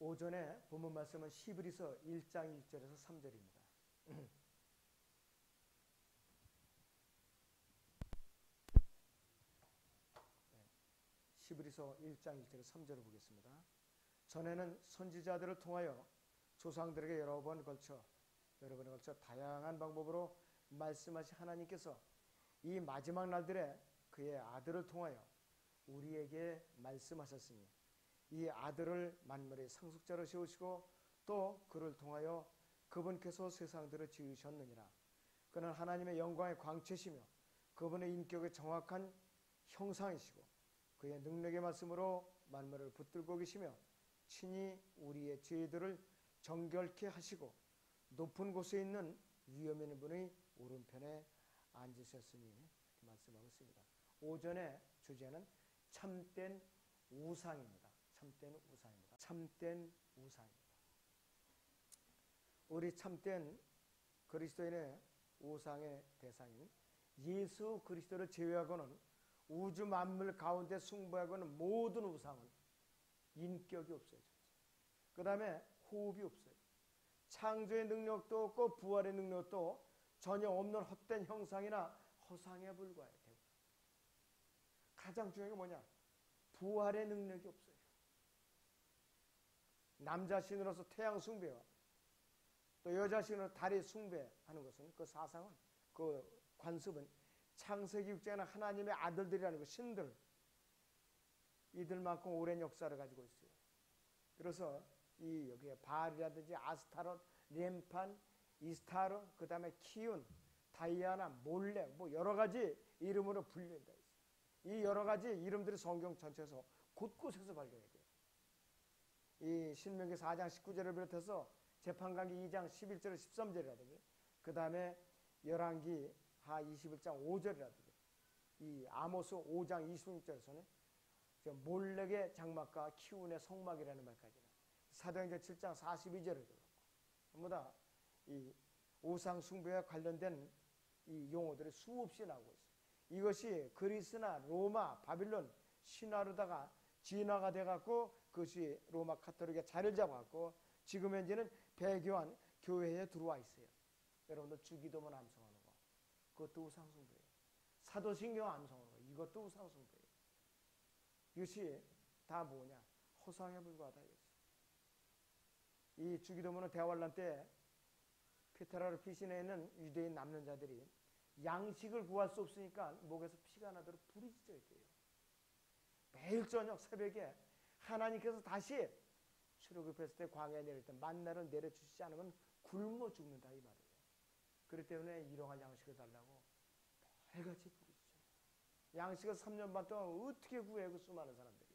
오전에 본문 말씀은 히브리서 1장 1절에서 3절입니다. 히브리서 1장 1절에서 3절을 보겠습니다. 전에는 선지자들을 통하여 조상들에게 여러 번에 걸쳐 다양한 방법으로 말씀하신 하나님께서 이 마지막 날들에 그의 아들을 통하여 우리에게 말씀하셨으니 이 아들을 만물의 상속자로 세우시고 또 그를 통하여 그분께서 세상들을 지으셨느니라. 그는 하나님의 영광의 광채시며 그분의 인격의 정확한 형상이시고 그의 능력의 말씀으로 만물을 붙들고 계시며 친히 우리의 죄들을 정결케 하시고 높은 곳에 있는 위엄 있는 분의 오른편에 앉으셨으니 이렇게 말씀하고 있습니다. 오전의 주제는 참된 우상입니다. 참된 우상입니다. 참된 우상입니다. 우리 참된 그리스도인의 우상의 대상인 예수 그리스도를 제외하고는 우주 만물 가운데 숭배하고는 모든 우상은 인격이 없어요. 그 다음에 호흡이 없어요. 창조의 능력도 없고 부활의 능력도 전혀 없는 헛된 형상이나 허상에 불과해요. 가장 중요한 게 뭐냐? 부활의 능력이 없어요. 남자 신으로서 태양 숭배와 또 여자 신으로 달의 숭배하는 것은 그 사상은 그 관습은 창세기 6장에는 하나님의 아들들이라는 그 신들 이들만큼 오랜 역사를 가지고 있어요. 그래서 이 여기에 바알이라든지 아스타롯, 렘판, 이스타르, 그 다음에 키운, 다이아나, 몰렉 뭐 여러 가지 이름으로 불린다. 이 여러 가지 이름들이 성경 전체에서 곳곳에서 발견이 돼요. 이 신명기 4장 19절을 비롯해서 재판관기 2장 11절 13절이라든지 그 다음에 열왕기 하 21장 5절이라든지 이 아모스 5장 26절에서는 몰렉의 장막과 키운의 성막이라는 말까지는 사도행전 7장 42절에도 그렇고 전부 다 이 우상 숭배와 관련된 이 용어들이 수없이 나오고 있어요. 이것이 그리스나 로마, 바빌론 신화로다가 진화가 돼갖고 그것이 로마 카톨릭의 자리를 잡아갖고 지금 현재는 배교한 교회에 들어와 있어요. 여러분들 주기도문 암송하는 거 그것도 우상숭배예요. 사도신경 암송하는 거 이것도 우상숭배예요. 이것이 다 뭐냐? 허상에 불과하다 이거지. 이 주기도문은 대환란 때 페트라르 피신에 있는 유대인 남는 자들이 양식을 구할 수 없으니까 목에서 피가 나도록 부르짖어야 돼요. 매일 저녁 새벽에 하나님께서 다시 출애굽했을 때 광야에 내릴 때 만나를 내려주시지 않으면 굶어 죽는다 이 말이에요. 그렇기 때문에 일용할 양식을 달라고 매일같이 부르짖어요. 양식을 3년 반 동안 어떻게 구해 그 수많은 사람들이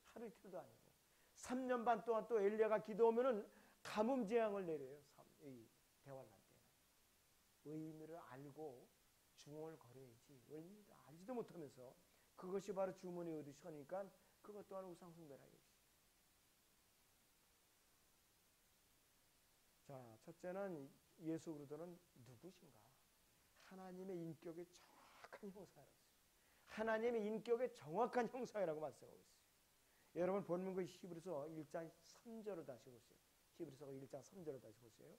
하루 이틀도 아니고 3년 반 동안 또 엘리야가 기도하면은 가뭄 재앙을 내려요. 이 대환란 때는 의미를 알고 중얼 거려야지 의미를 알지도 못하면서 그것이 바로 주머니 얻으시니까 그것 또한 우상숭배라 이것이. 자, 첫째는 예수 그리스도는 누구신가? 하나님의 인격의 정확한 형상이라고 했어요. 하나님의 인격의 정확한 형상이라고 말씀하고 있어요. 여러분 본문의 히브리서 1장 3절을 다시 보세요. 히브리서 1장 3절을 다시 보세요.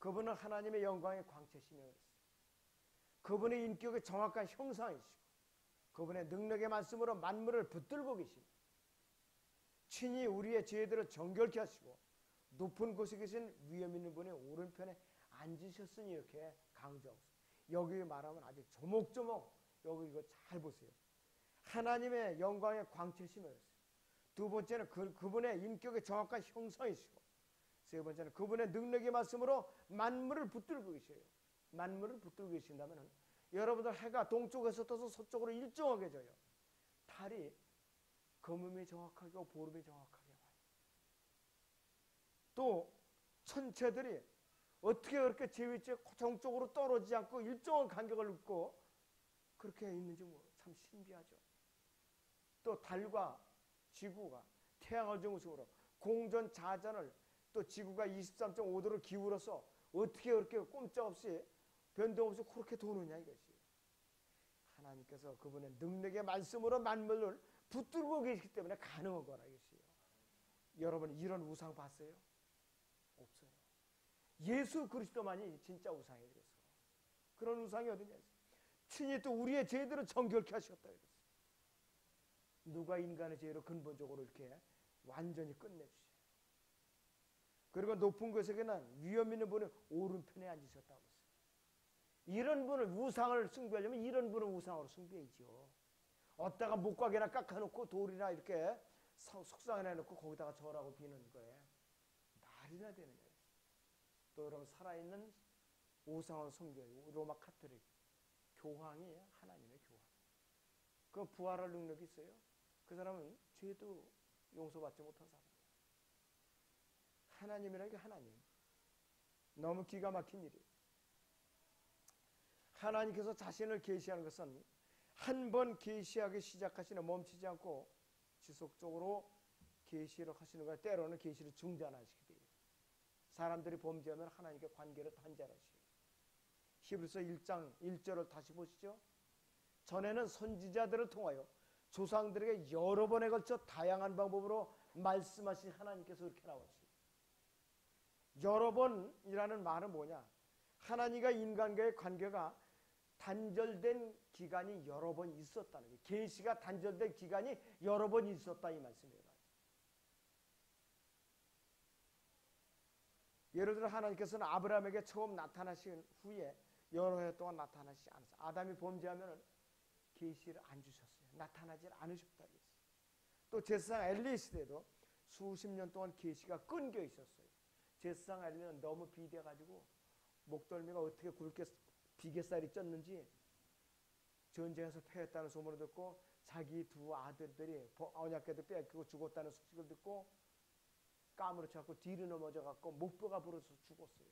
그분은 하나님의 영광의 광채시며 그랬어요. 그분의 인격의 정확한 형상이시고 그분의 능력의 말씀으로 만물을 붙들고 계시며 친히 우리의 죄들을 정결케 하시고 높은 곳에 계신 위엄 있는 분의 오른편에 앉으셨으니 이렇게 강조하고 있어요. 여기 말하면 아주 조목조목 여기 이거 잘 보세요. 하나님의 영광의 광채시며 그랬어요. 두 번째는 그분의 인격의 정확한 형상이시고 세 번째는 그분의 능력의 말씀으로 만물을 붙들고 계셔요. 만물을 붙들고 계신다면 여러분들 해가 동쪽에서 떠서 서쪽으로 일정하게 져요. 달이 거음이 정확하게 오고 보름이 정확하게 와요. 또 천체들이 어떻게 그렇게 제위째 고정적으로 떨어지지 않고 일정한 간격을 긋고 그렇게 있는지 참 신비하죠. 또 달과 지구가 태양을 중심으로 공전 자전을 또 지구가 23.5도를 기울어서 어떻게 그렇게 꼼짝없이 변동 없이 그렇게 도느냐 이것이. 하나님께서 그분의 능력의 말씀으로 만물을 붙들고 계시기 때문에 가능한 거라 이것이요. 여러분 이런 우상 봤어요? 없어요. 예수 그리스도만이 진짜 우상이 되었어. 그런 우상이 어디냐? 친히 또 우리의 죄들을 정결케 하셨다 그랬어요. 누가 인간의 죄로 근본적으로 이렇게 완전히 끝내주세요. 그리고 높은 곳에는 위엄 있는 분이 오른편에 앉으셨다고 했어요. 이런 분을 우상을 숭배하려면 이런 분을 우상으로 숭배하죠. 어디다가 목각이나 깎아놓고 돌이나 이렇게 속상해 해놓고 거기다가 절하고 비는 거예요. 말이나 되는 거예요. 또 여러분 살아있는 우상을 숭배해요. 로마 카톨릭 교황이에요. 하나님의 교황. 그 부활할 능력이 있어요. 그 사람은 죄도 용서받지 못한 사람이에요. 하나님이라는 게 하나님. 너무 기가 막힌 일이에요. 하나님께서 자신을 계시하는 것은 한 번 계시하기 시작하시는 멈추지 않고 지속적으로 계시를 하시는 거예요. 때로는 계시를 중단하시게 돼요. 사람들이 범죄하면 하나님께 관계를 단절하시고. 히브리서 1장 1절을 다시 보시죠. 전에는 선지자들을 통하여 조상들에게 여러 번에 걸쳐 다양한 방법으로 말씀하신 하나님께서 그렇게 나왔어요. 여러 번이라는 말은 뭐냐? 하나님과 인간과의 관계가 단절된 기간이 여러 번 있었다는 거예요. 계시가 단절된 기간이 여러 번 있었다 이 말씀이에요. 예를 들어 하나님께서는 아브라함에게 처음 나타나신 후에 여러 해 동안 나타나시지 않았어요. 아담이 범죄하면 계시를 안 주셨어요. 나타나지 않으셨다. 또 제사장 엘리 시대도 수십 년 동안 계시가 끊겨 있었어요. 제사장 엘리는 너무 비대가지고 목덜미가 어떻게 굵게 비계살이 쪘는지 전쟁에서 패했다는 소문을 듣고 자기 두 아들들이 언약궤도 뺏기고 죽었다는 소식을 듣고 까무러쳐 갖고 뒤로 넘어져 갖고 목뼈가 부러져서 죽었어요.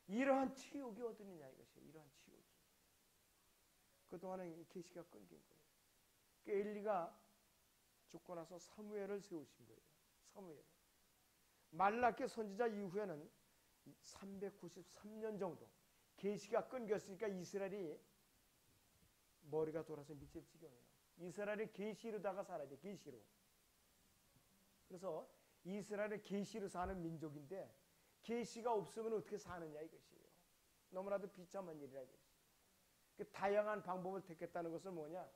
이러한 치욕이 어디냐 이것이에요. 이러한 치욕이. 그동안은 계시가 끊긴 거예요. 그 엘리가 죽고 나서 사무엘을 세우신 거예요. 사무엘. 말라기 선지자 이후에는 393년 정도 계시가 끊겼으니까 이스라엘이 머리가 돌아서 미칠 지경이에요. 이스라엘이 계시로다가 살아야 돼. 계시로. 그래서 이스라엘은 계시로 사는 민족인데 계시가 없으면 어떻게 사느냐 이것이에요. 너무나도 비참한 일이라 이것이에요. 그 다양한 방법을 택했다는 것은 뭐냐?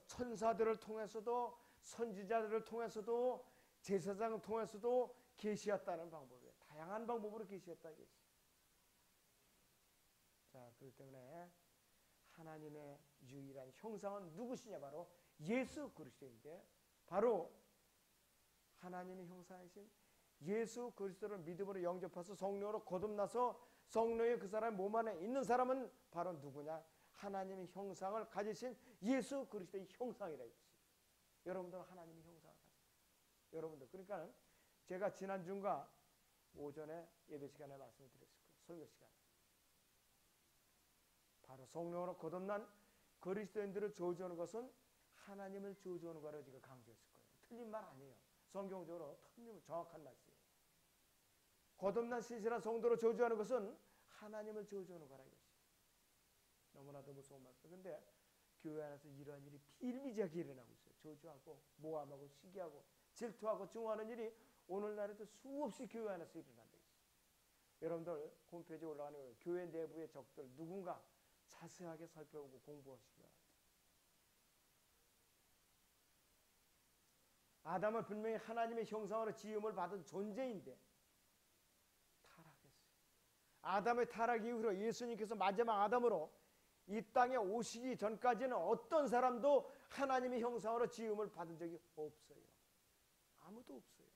천사들을 통해서도 선지자들을 통해서도 제사장을 통해서도 계시했다는 방법이에요. 다양한 방법으로 계시했다 이것이에요. 자, 그렇기 때문에 하나님의 유일한 형상은 누구시냐? 바로 예수 그리스도인데 바로 하나님의 형상이신 예수 그리스도를 믿음으로 영접해서 성령으로 거듭나서 성령의 그 사람 몸 안에 있는 사람은 바로 누구냐? 하나님의 형상을 가지신 예수 그리스도의 형상이라 이것이. 여러분들은 하나님의 형상을 가지고 여러분들 그러니까 제가 지난주인가 오전에 예배 시간에 말씀을 드렸을 거예요. 설교 시간에. 바로 성령으로 거듭난 그리스도인들을 저주하는 것은 하나님을 저주하는 거라고 제가 강조했을 거예요. 틀린 말 아니에요. 성경적으로 틀리면 정확한 말씀이에요. 거듭난 신실한 성도로 저주하는 것은 하나님을 저주하는 거라 이것이. 너무나도 무서운 말씀. 그런데 교회 안에서 이러한 일이 비일비재하게 일어나고 있어요. 저주하고 모함하고 시기하고 질투하고 증오하는 일이 오늘날에도 수없이 교회 안에서 일어난다. 여러분들 홈페이지에 올라가는 거예요. 교회 내부의 적들 누군가 자세하게 살펴보고 공부하시기 바랍니다. 아담은 분명히 하나님의 형상으로 지음을 받은 존재인데 타락했어요. 아담의 타락 이후로 예수님께서 마지막 아담으로 이 땅에 오시기 전까지는 어떤 사람도 하나님의 형상으로 지음을 받은 적이 없어요. 아무도 없어요.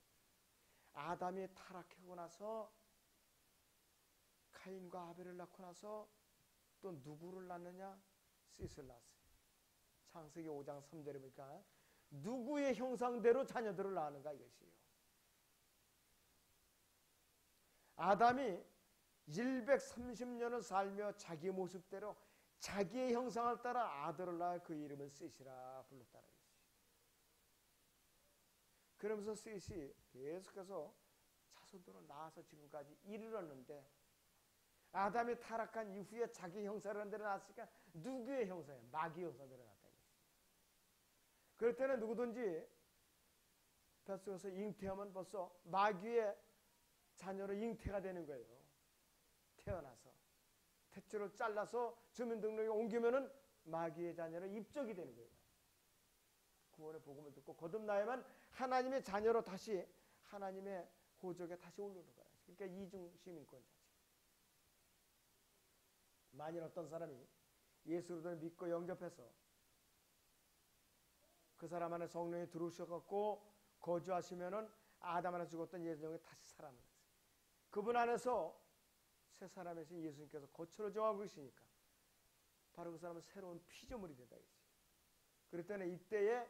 아담이 타락하고 나서 카인과 아벨을 낳고 나서 또 누구를 낳느냐? 셋을 낳았어요. 창세기 5장 3절에 보니까 누구의 형상대로 자녀들을 낳는가 이것이에요. 아담이 130년을 살며 자기 모습대로 자기의 형상을 따라 아들을 낳아 그 이름을 셋이라 불렀다는 것이에요. 그러면서 셋이 계속해서 자손들을 낳아서 지금까지 이르렀는데 아담이 타락한 이후에 자기 형상을 낳았으니까 누구의 형상이에요? 마귀의 형상대로 낳았다. 그럴 때는 누구든지 뱃속에서 잉태하면 벌써 마귀의 자녀로 잉태가 되는 거예요. 태어나서 탯줄을 잘라서 주민등록에 옮기면은 마귀의 자녀로 입적이 되는 거예요. 구원의 복음을 듣고 거듭나야만 하나님의 자녀로 다시 하나님의 호적에 다시 오르는 거예요. 그러니까 이중시민권자지. 만일 어떤 사람이 예수를 믿고 영접해서 그 사람 안에 성령이 들어오셔갖고 거주하시면은 아담 안에 죽었던 예수님이 다시 살아나는 거예요. 그분 안에서 새 사람이신 예수님께서 거처를 정하고 계시니까 바로 그 사람은 새로운 피조물이 된다. 그럴 때는 이때에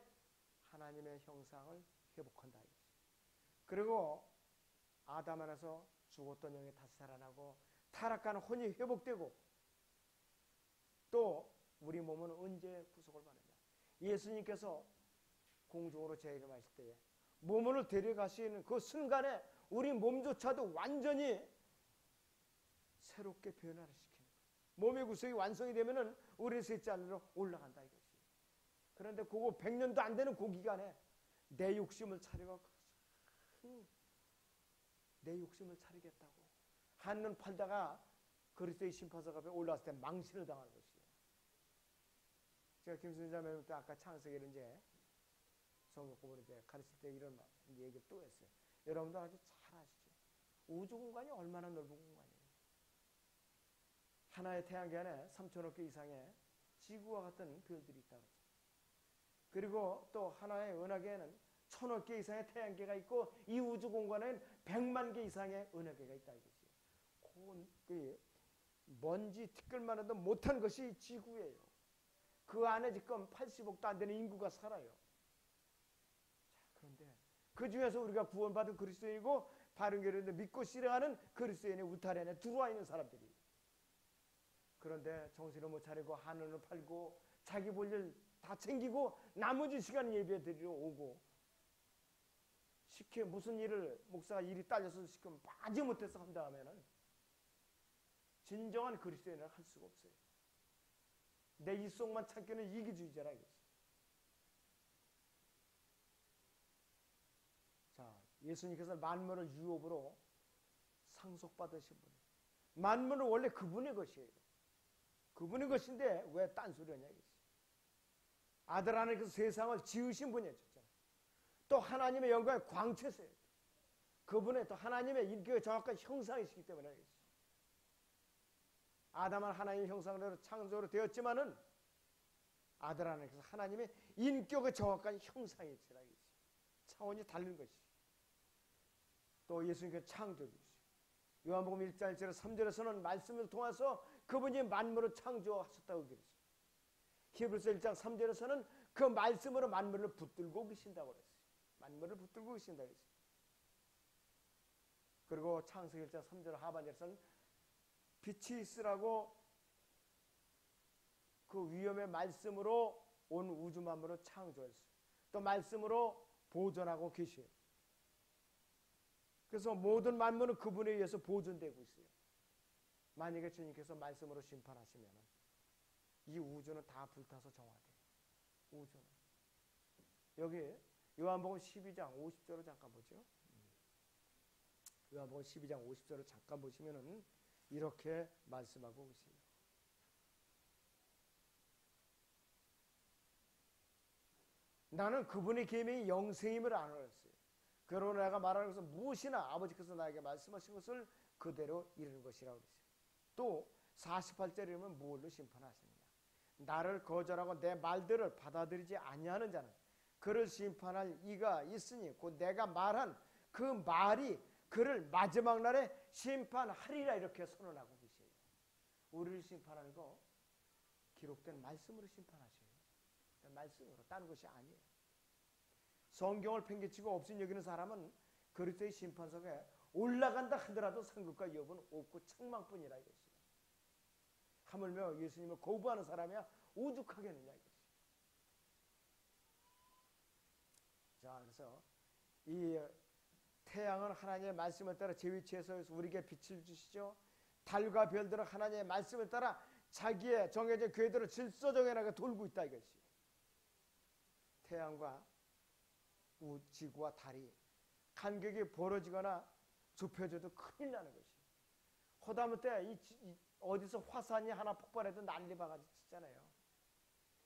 하나님의 형상을 회복한다. 그리고 아담 안에서 죽었던 영이 다시 살아나고 타락한 혼이 회복되고 또 우리 몸은 언제 구속을 받느냐. 예수님께서 공중으로 재림하실 때에 몸을 데려가시는 그 순간에 우리 몸조차도 완전히 새롭게 변화를 시키는 거예요. 몸의 구속이 완성이 되면은 우리 셋째 하늘로 올라간다 이것이. 그런데 그거 100년도 안 되는 그 기간에 내 욕심을 차리고 내 욕심을 차리겠다고 한눈 팔다가 그리스도의 심판석 앞에 올라왔을 때 망신을 당하는 것이에요. 제가 김순자매님 때 아까 창세기를 이제 성경 공부를 이제 가르칠 때 이런 얘기를 또 했어요. 여러분들 아주 잘 아시죠? 우주 공간이 얼마나 넓은 공간이에요. 하나의 태양계 안에 3천억 개 이상의 지구와 같은 별들이 있다고 그러죠. 그리고 또 하나의 은하계에는 1,000억 개 이상의 태양계가 있고 이 우주 공간에는 100만 개 이상의 은하계가 있다 이거지. 그 먼지 티끌만 해도 못한 것이 지구예요. 그 안에 지금 80억도 안 되는 인구가 살아요. 자, 그런데 그 중에서 우리가 구원받은 그리스도인이고 바른 교리를 믿고 실행하는 그리스도인의 우탈 안에 들어와 있는 사람들이. 그런데 정신을 못 차리고 하늘을 팔고 자기 볼 일 다 챙기고 나머지 시간 예배 드리러 오고 시켜 무슨 일을 목사가 일이 딸려서 시키면 빠지 못해서 한다 하면은 진정한 그리스도인을 할 수가 없어요. 내 입속만 찾기는 이기주의자라 이거지. 자, 예수님께서 만물을 유업으로 상속받으신 분. 만물은 원래 그분의 것이에요. 그분의 것인데 왜 딴소리 하냐 이거지. 아들 하나님께서 세상을 지으신 분이었잖아요. 또 하나님의 영광의 광채세요. 그분의 또 하나님의 인격의 정확한 형상이시기 때문에 알겠어요. 아담은 하나님의 형상으로 창조로 되었지만은 아들 하나님께서 하나님의 인격의 정확한 형상이시라 이거지. 차원이 다른 것이. 또 예수님께서 창조주시고 요한복음 1장 1절 3절에서는 말씀을 통해서 그분이 만물을 창조하셨다고 그랬어요. 히브리서 1장 3절에서는 그 말씀으로 만물을 붙들고 계신다고 그랬어요. 만물을 붙들고 계신다고 그랬어요. 그리고 창세기 1장 3절 하반절에서는 빛이 있으라고 그 위엄의 말씀으로 온 우주 만물을 창조했어요. 또 말씀으로 보존하고 계셔요. 그래서 모든 만물은 그분에 의해서 보존되고 있어요. 만약에 주님께서 말씀으로 심판하시면 이 우주는 다 불타서 정화돼요. 우주는. 여기 요한복음 12장 50절을 잠깐 보죠. 요한복음 12장 50절을 잠깐 보시면은 이렇게 말씀하고 계십니다. 나는 그분의 계명이 영생임을 알았어요. 그러나 내가 말하는 것은 무엇이나 아버지께서 나에게 말씀하신 것을 그대로 이루는 것이라고 그랬어요. 또 48절에 보면 무엇로 심판하시느냐. 나를 거절하고 내 말들을 받아들이지 아니하는 자는 그를 심판할 이가 있으니 곧 내가 말한 그 말이 그를 마지막 날에 심판하리라 이렇게 선언하고 계세요. 우리를 심판하는 거 기록된 말씀으로 심판하셔요. 말씀으로 다른 것이 아니에요. 성경을 팽개치고 없인 여기는 사람은 그리스도의 심판석에 올라간다 하더라도 상급과 유업은 없고 책망뿐이라 이것이에요. 하물며 예수님을 거부하는 사람이야 오죽하겠느냐 이것이. 자, 그래서 이 태양은 하나님의 말씀을 따라 제 위치에서 우리에게 빛을 주시죠. 달과 별들은 하나님의 말씀을 따라 자기의 정해진 궤도를 질서정연하게 돌고 있다 이것이. 태양과 지구와 달이 간격이 벌어지거나 좁혀져도 큰일 나는 것이. 허다못해 어디서 화산이 하나 폭발해도 난리 바가지 치잖아요.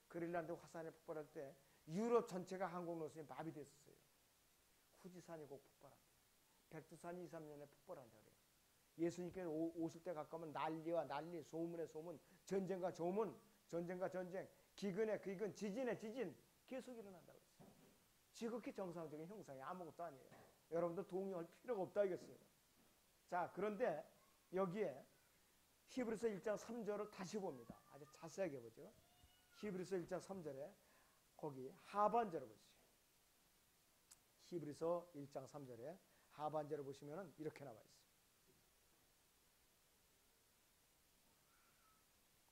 그린란드 화산이 폭발할 때 유럽 전체가 항공 노선이 마비됐었어요. 후지산이 곧 폭발합니다. 백두산이 2, 3년에 폭발한다 그래요. 예수님께서 오실 때 가까우면 난리와 난리, 소문에 소문, 전쟁과 조문, 전쟁과 전쟁, 기근에 기근, 지진에 지진 계속 일어난다고 했어요. 지극히 정상적인 형상이 아무것도 아니에요. 여러분들 동의할 필요가 없다 이겠어요. 자, 그런데 여기에 히브리서 1장 3절을 다시 봅니다. 아주 자세하게 보죠. 히브리서 1장 3절에 거기 하반절을 보시죠. 히브리서 1장 3절에 하반절을 보시면 이렇게 나와 있어요.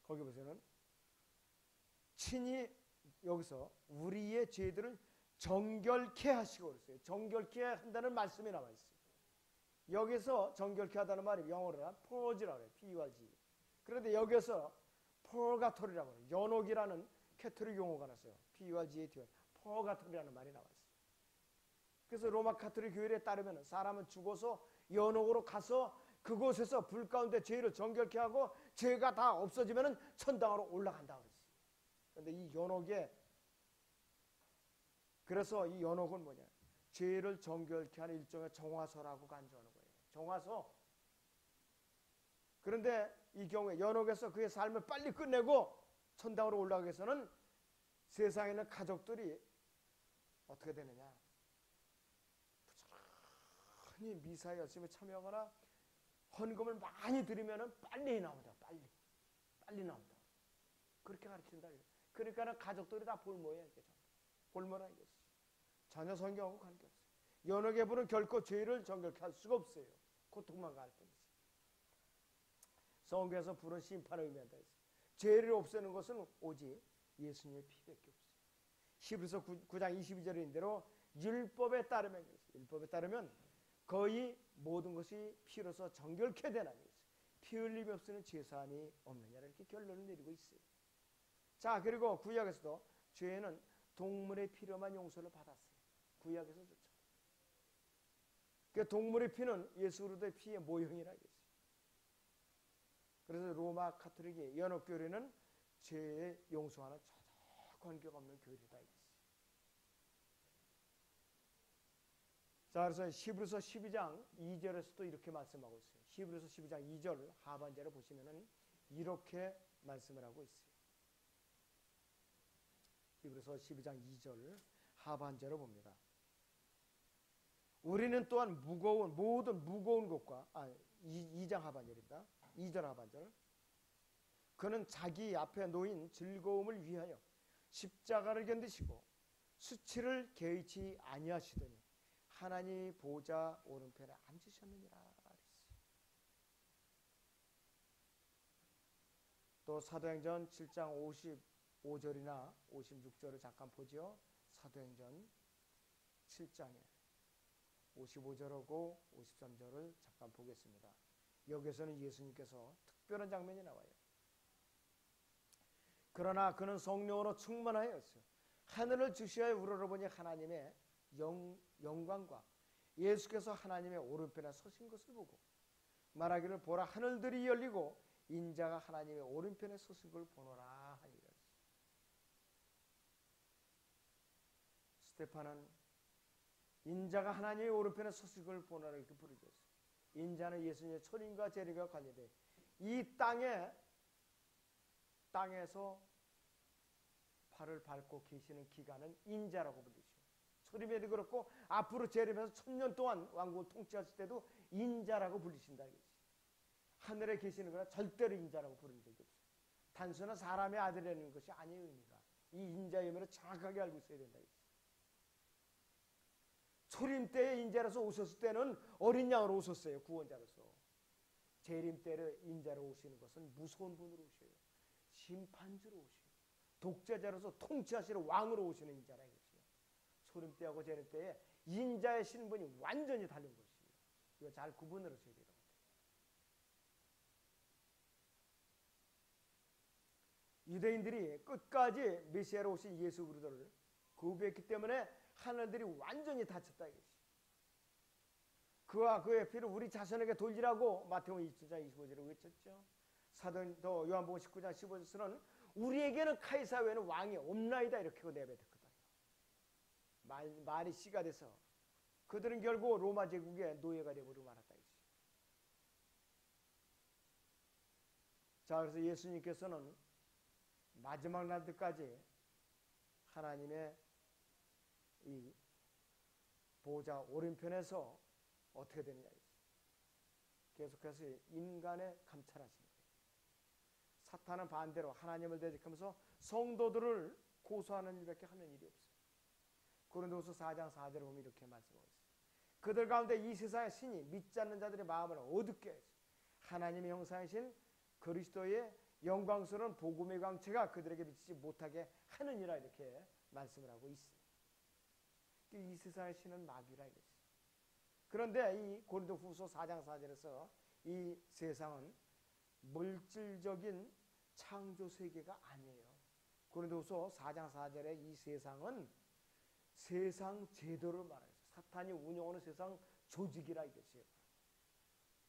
거기 보시면 친히 여기서 우리의 죄들을 정결케 하시고 그랬어요. 정결케 한다는 말씀이 나와 있어요. 여기서 정결케 하다는 말이 영어로는 purge라고 해요. P-U-R-G. 그런데 여기서 purgatory라고 해요. 연옥이라는 캐토릭 용어가 나왔어요. P-U-R-G-A-T-O. purgatory라는 말이 나와 있어요. 그래서 로마 카톨릭 교회에 따르면 사람은 죽어서 연옥으로 가서 그곳에서 불 가운데 죄를 정결케 하고 죄가 다 없어지면 천당으로 올라간다고 그랬어요. 그런데 이 연옥에 그래서 이 연옥은 뭐냐? 죄를 정결케 하는 일종의 정화서라고 간주하는 거예요. 정화서. 그런데 이 경우에 연옥에서 그의 삶을 빨리 끝내고 천당으로 올라가기 위해서는 세상에 있는 가족들이 어떻게 되느냐? 부지런히 미사에 열심히 참여하거나 헌금을 많이 드리면 빨리 나온다. 빨리 나온다. 그렇게 가르친다. 그러니까 가족들이 다 볼모예요. 볼모라 이거지. 전혀 성경하고 관계없어요. 연옥의 불은 결코 죄를 정결케 할 수가 없어요. 고통만 가할 뿐이지. 성경에서 불은 심판을 의미한다 했어요. 죄를 없애는 것은 오직 예수님의 피밖에 없어요. 히브리서 9장 22절인 대로 율법에 따르면 율법에 따르면 거의 모든 것이 피로서 정결케 되는 것이죠. 피 흘림이 없으면 죄사함이 없느냐 이렇게 결론을 내리고 있어요. 자, 그리고 구약에서도 죄는 동물의 피로만 용서를 받았어요. 구약에서조차. 그 동물의 피는 예수 그리스도의 피의 모형이라 이거지. 그래서 로마 카톨릭이 연옥교회는 죄의 용서와는 전혀 관계가 없는 교회다 이거지. 자, 그래서 히브리서 12장 2절에서도 이렇게 말씀하고 있어요. 히브리서 12장 2절 하반절을 보시면은 이렇게 말씀을 하고 있어요. 히브리서 12장 2절 하반절을 봅니다. 우리는 또한 모든 무거운 것과 2장 하반절입니다. 2절 하반절. 그는 자기 앞에 놓인 즐거움을 위하여 십자가를 견디시고 수치를 개의치 아니하시더니 하나님 보좌 오른편에 앉으셨느니라 그랬어요. 또 사도행전 7장 55절이나 56절을 잠깐 보죠. 사도행전 7장에 55절하고 53절을 잠깐 보겠습니다. 여기서는 예수님께서 특별한 장면이 나와요. 그러나 그는 성령으로 충만하였어요. 하늘을 주시하여 우러러보니 하나님의 영광과 예수께서 하나님의 오른편에 서신 것을 보고 말하기를 보라 하늘들이 열리고 인자가 하나님의 오른편에 서신 걸 보노라 하니라. 스테파는 인자가 하나님의 오른편에 서신 걸 보노라 이렇게 부르죠. 인자는 예수님의 초림과 재림과 관련돼 이 땅에서 발을 밟고 계시는 기간은 인자라고 부르죠. 초림에도 그렇고 앞으로 재림해서 1000년 동안 왕국을 통치하실 때도 인자라고 불리신다 이거지. 하늘에 계시는 거라 절대로 인자라고 부르는 적이 없어요. 단순한 사람의 아들이라는 것이 아니에요. 의미가. 이 인자의 의미를 정확하게 알고 있어야 된다 이거지. 초림 때에 인자로서 오셨을 때는 어린 양으로 오셨어요. 구원자로서. 재림 때에 인자로 오시는 것은 무서운 분으로 오셔요. 심판주로 오셔요. 독재자로서 통치하시는 왕으로 오시는 인자라 이거지. 초림 때하고 재림 때에 인자의 신분이 완전히 다른 것이에요. 이거 잘 구분을 하셔야 돼요. 유대인들이 끝까지 메시아로 오신 예수 그리스도를 거부했기 때문에 하늘들이 완전히 닫혔다 이것이. 그와 그의 피를 우리 자손에게 돌리라고 마태복음 27장 25절에 외쳤죠. 사도 요한복음 19장 15절에서는 우리에게는 카이사 외에는 왕이 없나이다 이렇게 내뱉었거든요. 말이 씨가 돼서 그들은 결국 로마 제국의 노예가 되어버리고 말았다 이것이. 자, 그래서 예수님께서는 마지막 날까지 하나님의 이 보좌 오른편에서 어떻게 되느냐. 계속해서 인간의 감찰하시는 거예요. 사탄은 반대로 하나님을 대적하면서 성도들을 고소하는 일밖에 하는 일이 없어요. 고린도후서 4장 4절에 보면 이렇게 말씀하고 있어요. 그들 가운데 이 세상의 신이 믿지 않는 자들의 마음을 어둡게 해서 하나님의 형상이신 그리스도의 영광스러운 복음의 광채가 그들에게 비치지 못하게 하느니라 이렇게 말씀을 하고 있어요. 이 세상의 신은 마귀라 이것이. 그런데 이 고린도후서 4장 4절에서 이 세상은 물질적인 창조 세계가 아니에요. 고린도후서 4장 4절에 이 세상은 세상 제도를 말해요. 사탄이 운영하는 세상 조직이라 이것이에요.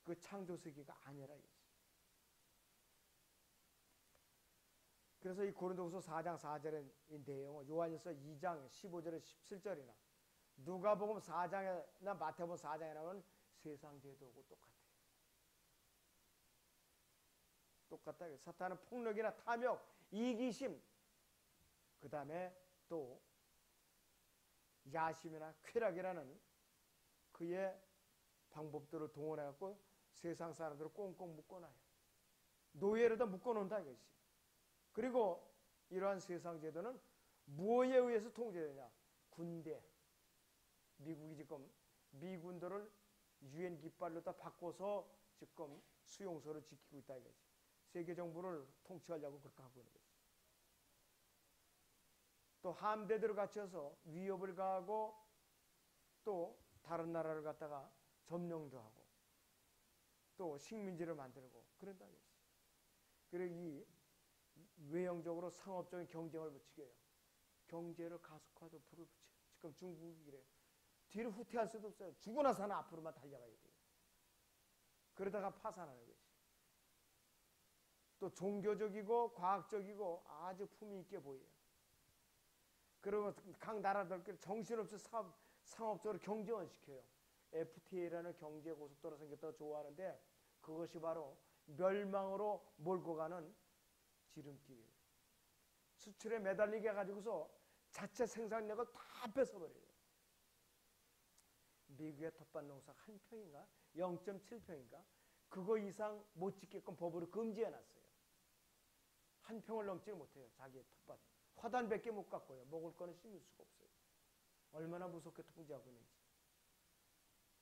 그 창조 세계가 아니라 이것이. 그래서 이 고린도후서 4장 4절의 이 내용은 요한일서 2장 15절에 17절이나 누가복음 4장이나 마태복음 4장에 나오는 세상 제도하고 똑같아요. 똑같다. 사탄은 폭력이나 탐욕, 이기심, 그 다음에 또 야심이나 쾌락이라는 그의 방법들을 동원해갖고 세상 사람들을 꽁꽁 묶어놔요. 노예로다 묶어놓는다 이것이. 그리고 이러한 세상 제도는 무엇에 의해서 통제되냐? 군대. 미국이 지금 미군들을 유엔 깃발로 다 바꿔서 지금 수용소를 지키고 있다 이거지. 세계 정부를 통치하려고 그렇게 하고 있는 거지. 또 함대들을 갖춰서 위협을 가하고 또 다른 나라를 갖다가 점령도 하고 또 식민지를 만들고 그런다 이거지. 그리고 이 외형적으로 상업적인 경쟁을 붙이게 해요. 경제를 가속화도 불을 붙여요. 지금 중국이 그래요. 뒤를 후퇴할 수도 없어요. 죽으나 사나 앞으로만 달려가야 돼요. 그러다가 파산하는 것이. 또 종교적이고 과학적이고 아주 품위 있게 보여요. 그리고 각 나라들끼리 정신없이 상업적으로 경쟁을 시켜요. FTA라는 경제 고속도로 생겼다고 좋아하는데 그것이 바로 멸망으로 몰고 가는 지름길이에요. 수출에 매달리게 해가지고서 자체 생산력을 다 뺏어버려요. 미국의 텃밭 농사 한 평인가 0.7평인가 그거 이상 못 짓게끔 법으로 금지해놨어요. 한 평을 넘지 못해요. 자기의 텃밭. 화단밖에 못 갖고요. 먹을 거는 심을 수가 없어요. 얼마나 무섭게 통제하고 있는지.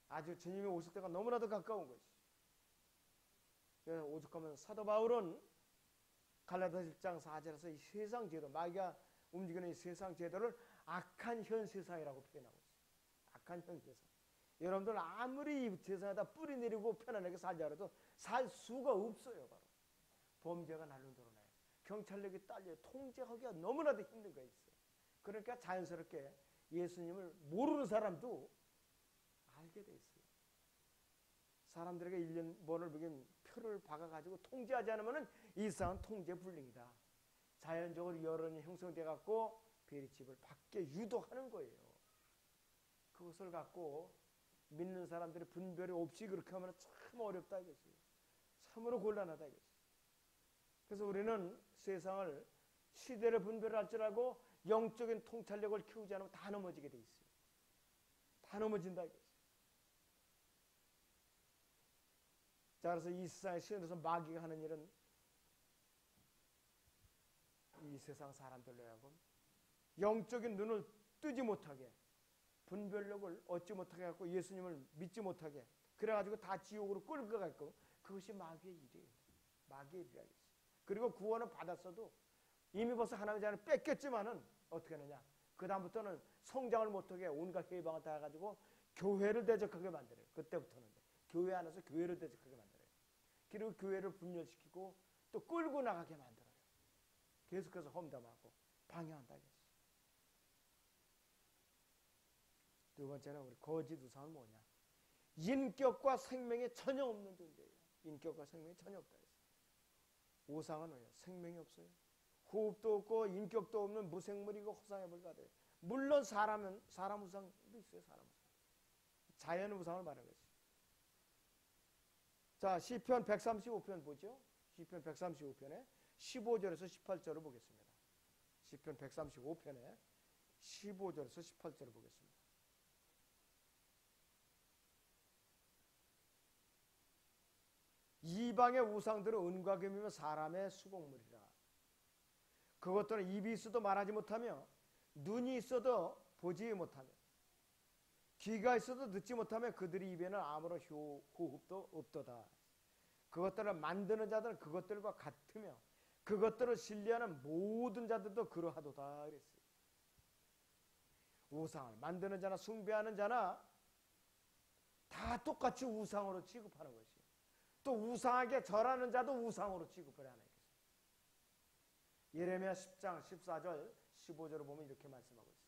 아주 주님이 오실 때가 너무나도 가까운 것이. 그래서 오죽하면 사도 바울은 갈라디아 1장 4절에서 이 세상 제도, 마귀가 움직이는 이 세상 제도를 악한 현 세상이라고 표현하고 있어요. 악한 현 세상. 여러분들 아무리 이 세상에다 뿌리 내리고 편안하게 살자 해도 살 수가 없어요. 바로 범죄가 날름드러나요. 경찰력이 딸려요. 통제하기가 너무나도 힘든 거 있어요. 그러니까 자연스럽게 예수님을 모르는 사람도 알게 돼 있어요. 사람들에게 1년번을 먹인 표를 박아가지고 통제하지 않으면 이 세상은 통제불능이다. 자연적으로 여론이 형성돼 갖고 베리집을 받게 유도하는 거예요. 그것을 갖고 믿는 사람들이 분별이 없이 그렇게 하면 참 어렵다 이것이. 참으로 곤란하다 이것이. 그래서 우리는 세상을 시대를 분별할 줄 알고 영적인 통찰력을 키우지 않으면 다 넘어지게 돼 있어요. 다 넘어진다 이것이. 자, 그래서 이 세상의 시대에서 마귀가 하는 일은 이 세상 사람들로 하여금 영적인 눈을 뜨지 못하게 분별력을 얻지 못하게 하고 예수님을 믿지 못하게 그래가지고 다 지옥으로 끌고 가고 그것이 마귀의 일이에요. 마귀의 일이라. 그리고 구원을 받았어도 이미 벌써 하나님의 자녀를 뺏겼지만은 어떻게 하느냐? 그 다음부터는 성장을 못하게 온갖 해방을 다 해가지고 교회를 대적하게 만들어요. 그때부터는 교회 안에서 교회를 대적하게 만들어요. 그리고 교회를 분열시키고 또 끌고 나가게 만들어요. 계속해서 험담하고 방해한다. 두 번째는 우리 거짓 우상은 뭐냐? 인격과 생명이 전혀 없는 존재예요. 인격과 생명이 전혀 없다. 우상은 뭐예요? 생명이 없어요. 호흡도 없고 인격도 없는 무생물이고 허상에 불과돼요. 물론 사람 우상도 있어요. 사람 우상. 자연 우상을 말하는 거지. 자, 시편 135편 보죠. 시편 135편에 15절에서 18절을 보겠습니다. 시편 135편에 15절에서 18절을 보겠습니다. 이방의 우상들은 은과 금이며 사람의 수공물이라. 그것들은 입이 있어도 말하지 못하며 눈이 있어도 보지 못하며 귀가 있어도 듣지 못하며 그들의 입에는 아무런 호흡도 없도다. 그것들을 만드는 자들은 그것들과 같으며 그것들을 신뢰하는 모든 자들도 그러하도다 그랬어요. 우상을 만드는 자나 숭배하는 자나 다 똑같이 우상으로 취급하는 것이에요. 또 우상하게 절하는 자도 우상으로 취급을 하는 것이에요. 예레미야 10장 14절 15절을 보면 이렇게 말씀하고 있어요.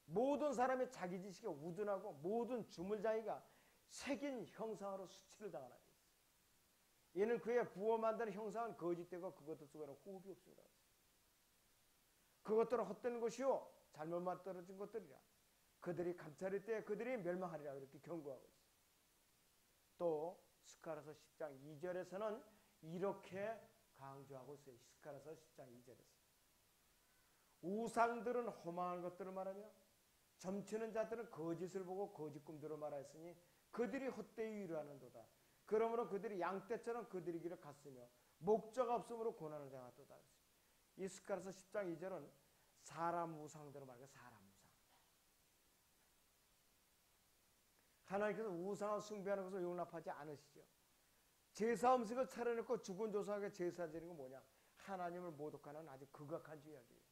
모든 사람이 자기 지식에 우둔하고 모든 주물장이가 새긴 형상으로 수치를 당하나니 이는 그의 부어 만드는 형상은 거짓되고 그것들 속에는 호흡이 없습니다. 그것들은 헛된 것이요 잘못 만들어진 것들이라. 그들이 감찰할 때 그들이 멸망하리라 이렇게 경고하고 있어요. 또 스가랴서 10장 2절에서는 이렇게 강조하고 있어요. 스가랴서 10장 2절에서 우상들은 허망한 것들을 말하며 점치는 자들은 거짓을 보고 거짓 꿈들을 말하였으니 그들이 헛되이 위로하는도다. 그러므로 그들이 양떼처럼 그들의 길을 갔으며 목자가 없으므로 고난을 당하도다. 이 스가랴서 10장 2절은 사람 우상들을 말해요. 사람 우상. 하나님께서 우상을 숭배하는 것을 용납하지 않으시죠. 제사 음식을 차려놓고 죽은 조상에게 제사 드리는 건 뭐냐? 하나님을 모독하는 아주 극악한 죄악이에요.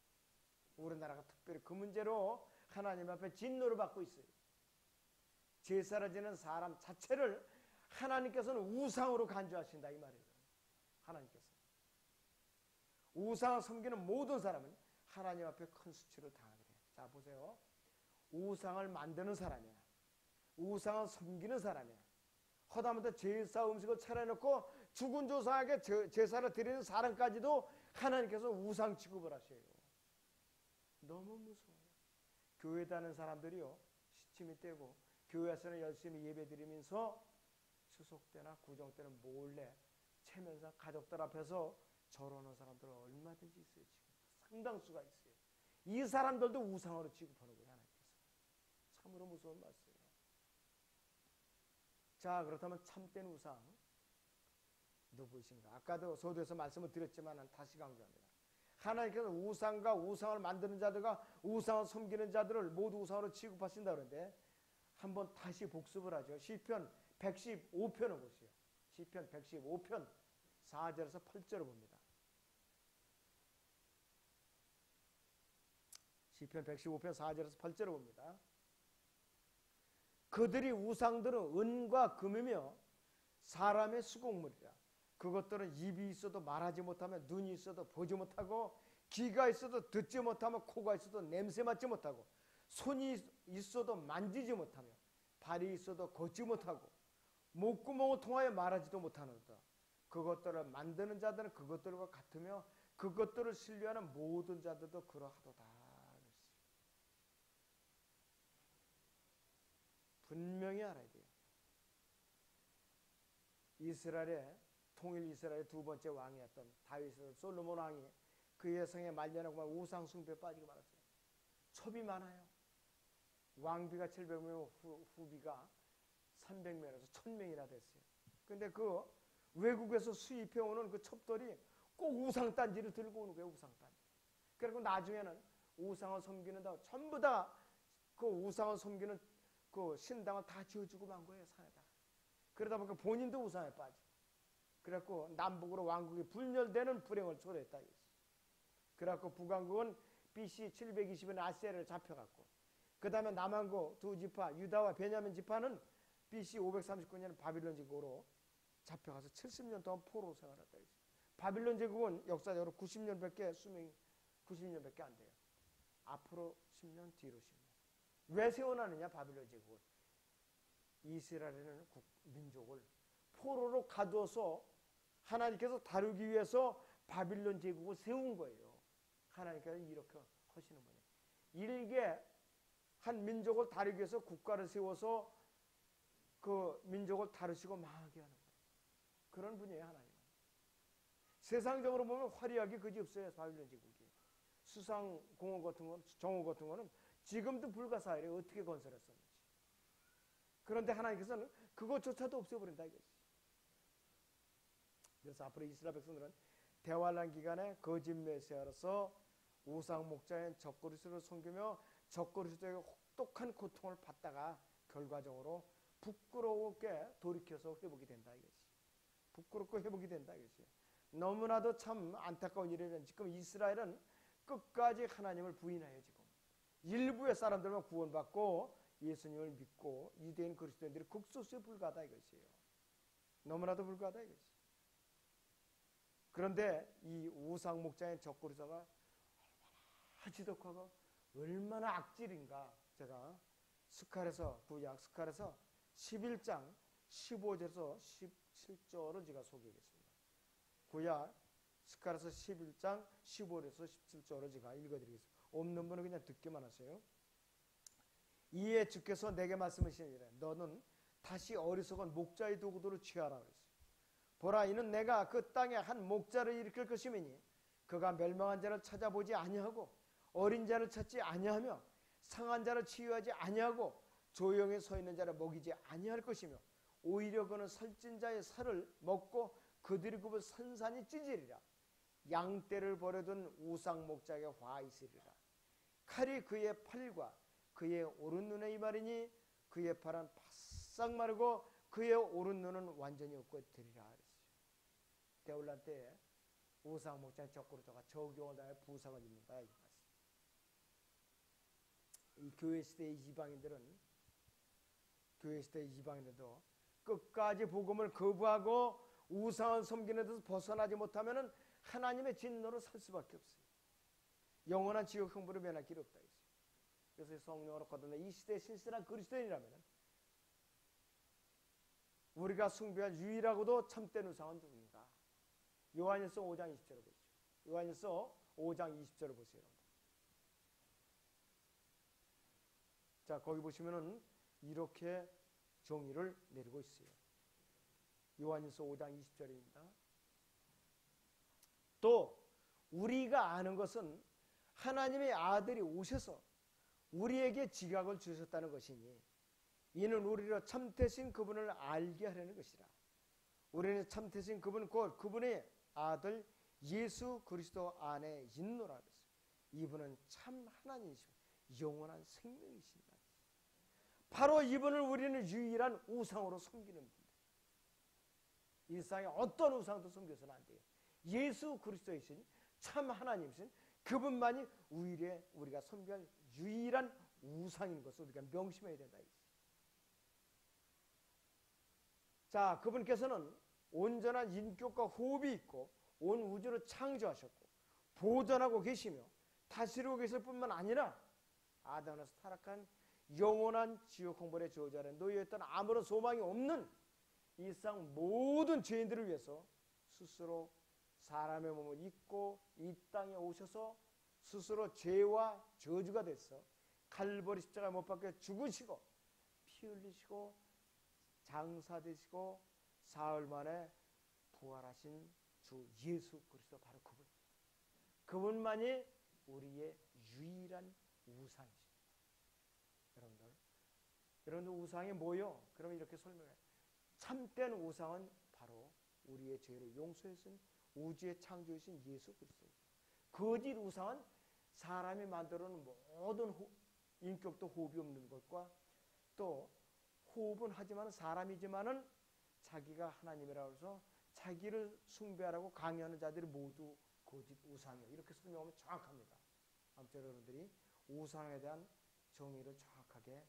우리나라가 특별히 그 문제로 하나님 앞에 진노를 받고 있어요. 제사를 지는 사람 자체를 하나님께서는 우상으로 간주하신다 이 말이에요. 하나님께서 우상을 섬기는 모든 사람은 하나님 앞에 큰 수치를 당하게 돼요. 자 보세요. 우상을 만드는 사람이야. 우상을 섬기는 사람이야. 허다못해 제사 음식을 차려놓고 죽은 조상에게 제사를 드리는 사람까지도 하나님께서 우상 취급을 하셔요. 너무 무서워요. 교회 다니는 사람들이요 시침이 떼고 교회에서는 열심히 예배 드리면서 추석 때나 구정 때는 몰래 체면상 가족들 앞에서 저러는 사람들은 얼마든지 있어요. 지금 상당수가 있어요. 이 사람들도 우상으로 취급하는 거예요. 하나님께서. 참으로 무서운 말씀이에요. 자 그렇다면 참된 우상 누구이신가? 아까도 서두에서 말씀을 드렸지만 다시 강조합니다. 하나님께서 우상과 우상을 만드는 자들과 우상을 섬기는 자들을 모두 우상으로 취급하신다 그러는데 한번 다시 복습을 하죠. 시편 115편을 보시죠. 시편 115편 4절에서 8절을 봅니다. 시편 115편 4절에서 8절을 봅니다. 그들이 우상들은 은과 금이며 사람의 수공물이라. 그것들은 입이 있어도 말하지 못하며 눈이 있어도 보지 못하고 귀가 있어도 듣지 못하며 코가 있어도 냄새 맡지 못하고 손이 있어도 만지지 못하며 발이 있어도 걷지 못하고 목구멍을 통하여 말하지도 못하는도다. 그것들을 만드는 자들은 그것들과 같으며 그것들을 신뢰하는 모든 자들도 그러하도다. 분명히 알아야 돼요. 통일 이스라엘의 두 번째 왕이었던 다윗 솔로몬 왕이 그의 성에 말년하고 우상 숭배에 빠지고 말았어요. 첩이 많아요. 왕비가 700명, 후비가 300명에서 1000명이나 됐어요. 근데 그 외국에서 수입해오는 그 첩들이 꼭 우상단지를 들고 오는 거예요. 우상단지. 그리고 나중에는 우상을 섬기는다고 전부 다 그 우상을 섬기는 그 신당을 다 지어주고 만 거예요. 산에다가. 그러다 보니까 본인도 우상에 빠지고. 그래갖고 남북으로 왕국이 분열되는 불행을 초래했다. 그래갖고 북왕국은 BC 720년 아세르를 잡혀갔고 그 다음에 남한국 두 지파 유다와 베냐민 지파는 BC 539년 바빌론 제국으로 잡혀가서 70년 동안 포로 생활했다. 바빌론 제국은 역사적으로 90년밖에 수명이 90년밖에 안 돼요. 앞으로 10년 뒤로 10년. 왜 세워놨느냐? 바빌론 제국을. 이스라엘이라는 민족을 포로로 가두어서 하나님께서 다루기 위해서 바빌론 제국을 세운 거예요. 하나님께서 이렇게 하시는 분이에요. 일개 한 민족을 다루기 위해서 국가를 세워서 그 민족을 다루시고 망하게 하는 거예요. 그런 분이에요, 하나님은. 세상적으로 보면 화려하게 그지없어요, 바빌론 제국이. 수상공업 같은 건, 정오 같은 거는 지금도 불가사의래요. 어떻게 건설했었는지. 그런데 하나님께서는 그것조차도 없애버린다 이거지. 그래서 앞으로 이스라엘 백성들은 대환란 기간에 거짓 메시아로서 우상 목자인 적그리스도를 섬기며 적그리스도에게 혹독한 고통을 받다가 결과적으로 부끄러웠게 돌이켜서 회복이 된다 이거지. 부끄럽고 회복이 된다 이거지. 너무나도 참 안타까운 일이라면 지금 이스라엘은 끝까지 하나님을 부인해요. 지금 일부의 사람들만 구원받고 예수님을 믿고 유대인 그리스도인들이 극소수에 불과하다 이것이에요. 너무나도 불과하다 이것이. 그런데 이 우상 목자인 적그리스도가 얼마나 지독하고 얼마나 악질인가. 제가 스칼에서 구약 스칼에서 11장 15절에서 17절을 제가 소개하겠습니다. 구약 스칼에서 11장 15절에서 17절을 제가 읽어드리겠습니다. 없는 분은 그냥 듣기만 하세요. 이에 주께서 내게 말씀하시니라. 너는 다시 어리석은 목자의 도구도를 취하라 그랬어요. 보라, 이는 내가 그 땅에 한 목자를 일으킬 것이미니 그가 멸망한 자를 찾아보지 아니하고 어린 자를 찾지 아니하며 상한 자를 치유하지 아니하고 조용히 서 있는 자를 먹이지 아니할 것이며 오히려 그는 살찐 자의 살을 먹고 그들이 굽은 산산이 찢으리라. 양떼를 버려둔 우상 목자에게 화 있으리라. 칼이 그의 팔과 그의 오른 눈에 이마리니 그의 팔은 바싹 마르고 그의 오른 눈은 완전히 없고 되리라 그랬어요. 대환란 때에 우상 목자인 적그리스도가 적용을 다해 부상을 입는다. 이 교회 시대의 이방인들도 끝까지 복음을 거부하고 우상을 섬기는 데서 벗어나지 못하면 하나님의 진노로 살 수밖에 없어요. 영원한 지옥 형벌을 면할 길이 없다. 그래서 성령으로 거듭나 이 시대의 신실한 그리스도인이라면 우리가 숭배할 유일하고도 참된 우상은 누구인가? 요한일서 5장 20절을 보시죠. 요한일서 5장 20절을 보세요. 자, 거기 보시면은 이렇게 정의를 내리고 있어요. 요한일서 5장 20절입니다. 또 우리가 아는 것은 하나님의 아들이 오셔서 우리에게 지각을 주셨다는 것이니 이는 우리로 참되신 그분을 알게 하려는 것이라. 우리는 참되신 그분 곧 그분의 아들 예수 그리스도 안에 있노라 그랬어요. 이분은 참 하나님이시고 영원한 생명이신다. 바로 이분을 우리는 유일한 우상으로 섬기는 분들. 일상에 어떤 우상도 섬겨서는 안 돼요. 예수 그리스도이신 참 하나님이신 그분만이 우리가 섬겨할 유일한 우상인 것을 우리가 명심해야 된다. 자, 그분께서는 온전한 인격과 호흡이 있고 온 우주를 창조하셨고 보존하고 계시며 다스리고 계실 뿐만 아니라 아담에서 타락한 영원한 지옥 형벌의 저주아래 놓여있던 아무런 소망이 없는 이 세상 모든 죄인들을 위해서 스스로 사람의 몸을 입고 이 땅에 오셔서 스스로 죄와 저주가 됐어 칼보리 십자가에 못 박혀 죽으시고 피 흘리시고 장사되시고 사흘 만에 부활하신 주 예수 그리스도 바로 그분만이 우리의 유일한 우상이십니다. 여러분들 우상이 뭐요? 그러면 이렇게 설명해요. 참된 우상은 바로 우리의 죄를 용서해주신 우주의 창조이신 예수 그리스도입니다. 거짓 우상은 사람이 만들어놓은 모든 인격도 호흡이 없는 것과 또 호흡은 하지만 사람이지만은 자기가 하나님이라고 해서 자기를 숭배하라고 강요하는 자들이 모두 거짓 우상이에요. 이렇게 설명하면 정확합니다. 아무튼 여러분들이 우상에 대한 정의를 정확하게